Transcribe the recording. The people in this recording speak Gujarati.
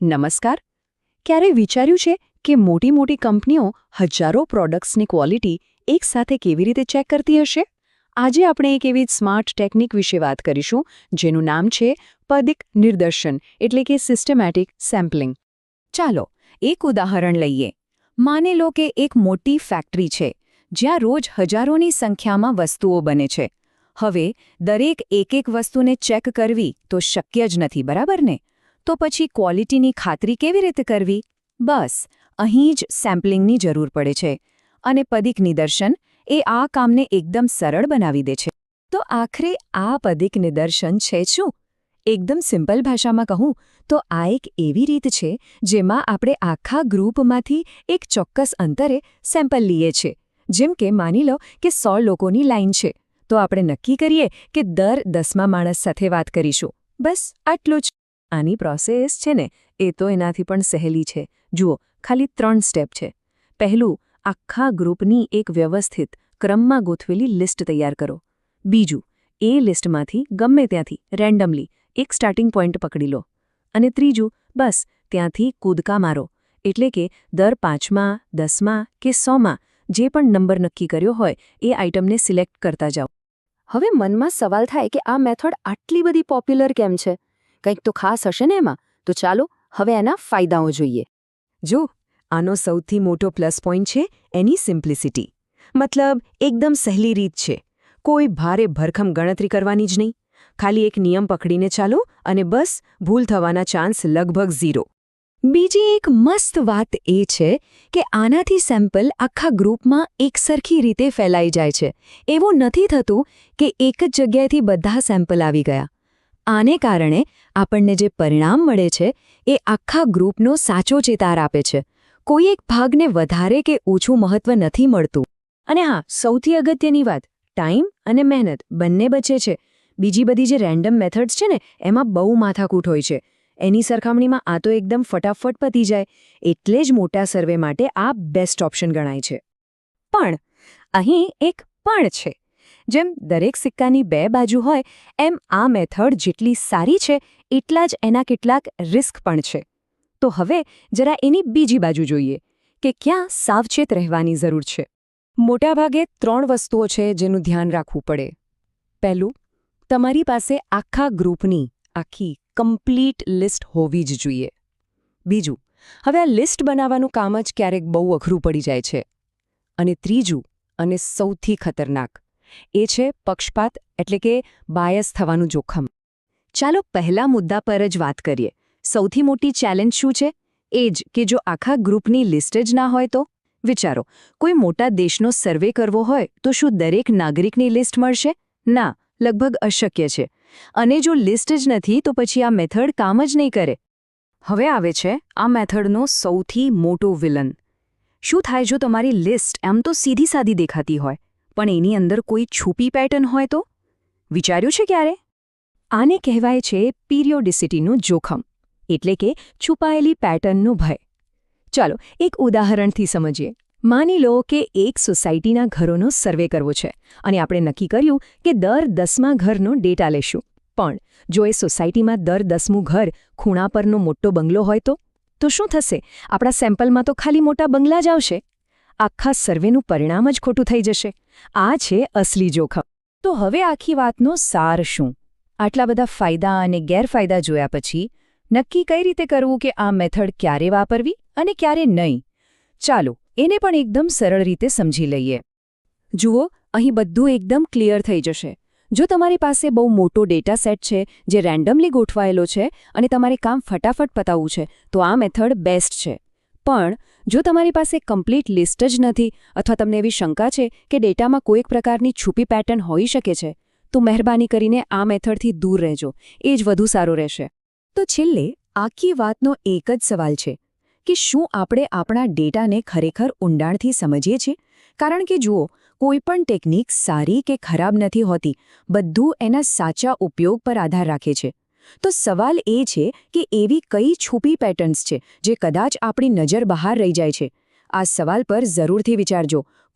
નમસ્કાર. ક્યારેય વિચાર્યું છે કે મોટી મોટી કંપનીઓ હજારો પ્રોડક્ટ્સની ક્વોલિટી એકસાથે કેવી રીતે ચેક કરતી હશે? આજે આપણે એક એવી સ્માર્ટ ટેકનિક વિશે વાત કરીશું જેનું નામ છે પદિક નિદર્શન એટલે કે સિસ્ટમેટિક સેમ્પલિંગ. ચાલો એક ઉદાહરણ લઈએ. માની લો કે એક મોટી ફેક્ટરી છે જ્યાં રોજ હજારોની સંખ્યામાં વસ્તુઓ બને છે. હવે દરેક એક વસ્તુને ચેક કરવી તો શક્ય જ નથી, બરાબર ને? તો પછી ક્વોલિટીની ખાતરી કેવી રીતે કરવી? બસ અહીં જ સેમ્પલિંગની જરૂર પડે છે. અને પદિક નિદર્શન એ આ કામને એકદમ સરળ બનાવી દે છે. તો આખરે આ પદિક નિદર્શન છે શું? એકદમ સિમ્પલ ભાષામાં કહું તો આ એક એવી રીત છે જેમાં આપણે આખા ગ્રુપમાંથી એક ચોક્કસ અંતરે સેમ્પલ લઈએ છીએ. જેમ કે માની લો કે 100 લોકોની લાઈન છે, તો આપણે નક્કી કરીએ કે દર 10મા માણસ સાથે વાત કરીશું. બસ આટલું જ. આની પ્રોસેસ છે ને એ તો એનાથી પણ સહેલી છે. જુઓ, ખાલી 3 સ્ટેપ છે. પહેલું, આખા ગ્રુપની એક વ્યવસ્થિત ક્રમમાં ગોઠવેલી લિસ્ટ તૈયાર કરો. બીજું, એ લિસ્ટમાંથી ગમે ત્યાંથી રેન્ડમલી એક સ્ટાર્ટિંગ પોઈન્ટ પકડી લો. અને ત્રીજું, બસ ત્યાંથી કૂદકા મારો, એટલે કે દર 5મા, 10મા કે 100મા જે પણ નંબર નક્કી કર્યો હોય એ આઇટમને સિલેક્ટ કરતા જાઓ. હવે મનમાં સવાલ થાય કે આ મેથડ આટલી બધી પોપ્યુલર કેમ છે? કંઈક તો ખાસ હશે ને એમાં. તો ચાલો હવે એના ફાયદાઓ જોઈએ. જો, આનો સૌથી મોટો પ્લસ પોઈન્ટ છે એની સિમ્પ્લિસિટી. મતલબ એકદમ સહેલી રીત છે. કોઈ ભારે ભરખમ ગણતરી કરવાની જ નહીં. ખાલી એક નિયમ પકડીને ચાલો અને બસ ભૂલ થવાના ચાન્સ લગભગ 0. બીજી એક મસ્ત વાત એ છે કે આનાથી સેમ્પલ આખા ગ્રુપમાં એકસરખી રીતે ફેલાઈ જાય છે. એવું નથી થતું કે એક જ જગ્યાએથી બધા સેમ્પલ આવી ગયા. આને કારણે આપણને જે પરિણામ મળે છે એ આખા ગ્રુપનો સાચો ચિતાર આપે છે. કોઈ એક ભાગને વધારે કે ઓછું મહત્વ નથી મળતું. અને હા, સૌથી અગત્યની વાત, ટાઈમ અને મહેનત બંને બચે છે. બીજી બધી જે રેન્ડમ મેથડ્સ છે ને એમાં બહુ માથાકૂટ હોય છે. એની સરખામણીમાં આ તો એકદમ ફટાફટ પતી જાય. એટલે જ મોટા સર્વે માટે આ બેસ્ટ ઓપ્શન ગણાય છે. પણ અહીં એક પણ છે. જેમ દરેક સિક્કાની 2 બાજુ હોય એમ આ મેથડ જેટલી સારી છે એટલા જ એના કેટલાક રિસ્ક પણ છે. તો હવે જરા એની બીજી બાજુ જોઈએ કે ક્યાં સાવચેત રહેવાની જરૂર છે. મોટાભાગે 3 વસ્તુઓ છે જેનું ધ્યાન રાખવું પડે. પહેલું, તમારી પાસે આખા ગ્રુપની આખી કમ્પ્લીટ લિસ્ટ હોવી જ જોઈએ. બીજું, હવે આ લિસ્ટ બનાવવાનું કામ જ ક્યારેક બહુ અઘરું પડી જાય છે. અને ત્રીજું અને સૌથી ખતરનાક એ છે પક્ષપાત એટલે કે બાયસ થવાનું જોખમ. ચાલો પહેલા મુદ્દા પર જ વાત કરીએ. સૌથી મોટી ચેલેન્જ શું છે? એ જ કે જો આખા ગ્રુપની લિસ્ટ જ ના હોય તો? વિચારો, કોઈ મોટા દેશનો સર્વે કરવો હોય તો શું દરેક નાગરિકની લિસ્ટ મળશે? ના, લગભગ અશક્ય છે. અને જો લિસ્ટ જ નથી તો પછી આ મેથડ કામ જ નહીં કરે. હવે આવે છે આ મેથડનો સૌથી મોટો વિલન. શું થાય જો તમારી લિસ્ટ એમ તો સીધી સાદી દેખાતી હોય પણ એની અંદર કોઈ છુપી પેટર્ન હોય તો? વિચાર્યું છે ક્યારે? આને કહેવાય છે પિરિયોડિસિટીનું જોખમ, એટલે કે છુપાયેલી પેટર્નનો ભય. ચાલો એક ઉદાહરણથી સમજીએ. માની લો કે એક સોસાયટીના ઘરોનો સર્વે કરવો છે અને આપણે નક્કી કર્યું કે દર 10મા ઘરનો ડેટા લેશું. પણ જો એ સોસાયટીમાં દર 10મું ઘર ખૂણા પરનો મોટો બંગલો હોય તો શું થશે? આપણા સેમ્પલમાં તો ખાલી મોટા બંગલા જ આવશે. આખા સર્વેનું પરિણામ જ ખોટું થઈ જશે. આ છે અસલી જોખમ. તો હવે આખી વાતનો સાર શું? આટલા બધા ફાયદા અને ગેરફાયદા જોયા પછી નક્કી કઈ રીતે કરવું કે આ મેથડ ક્યારે વાપરવી અને ક્યારે નહીં? ચાલો એને પણ એકદમ સરળ રીતે સમજી લઈએ. જુઓ, અહીં બધું એકદમ ક્લિયર થઈ જશે. જો તમારી પાસે બહુ મોટો ડેટા સેટ છે જે રેન્ડમલી ગોઠવાયેલો છે અને તમારે કામ ફટાફટ પતાવવું છે તો આ મેથડ બેસ્ટ છે. પણ જો તમારી પાસે કમ્પ્લીટ લિસ્ટ જ નથી અથવા તમને એવી શંકા છે કે ડેટામાં કોઈક પ્રકારની છુપી પેટર્ન હોઈ શકે છે તો મહેરબાની કરીને આ મેથડથી દૂર રહેજો. એ જ વધુ સારું રહેશે. તો છેલ્લે આખી વાતનો એક જ સવાલ છે કે શું આપણે આપણા ડેટાને ખરેખર ઊંડાણથી સમજીએ છીએ? કારણ કે જુઓ, કોઈ પણ ટેકનિક સારી કે ખરાબ નથી હોતી. બધું એના સાચા ઉપયોગ પર આધાર રાખે છે. તો સવાલ એ છે કે એવી કઈ છુપી પેટર્ન્સ છે જે કદાચ આપણી નજર બહાર રહી જાય છે? આ સવાલ પર જરૂરથી વિચારજો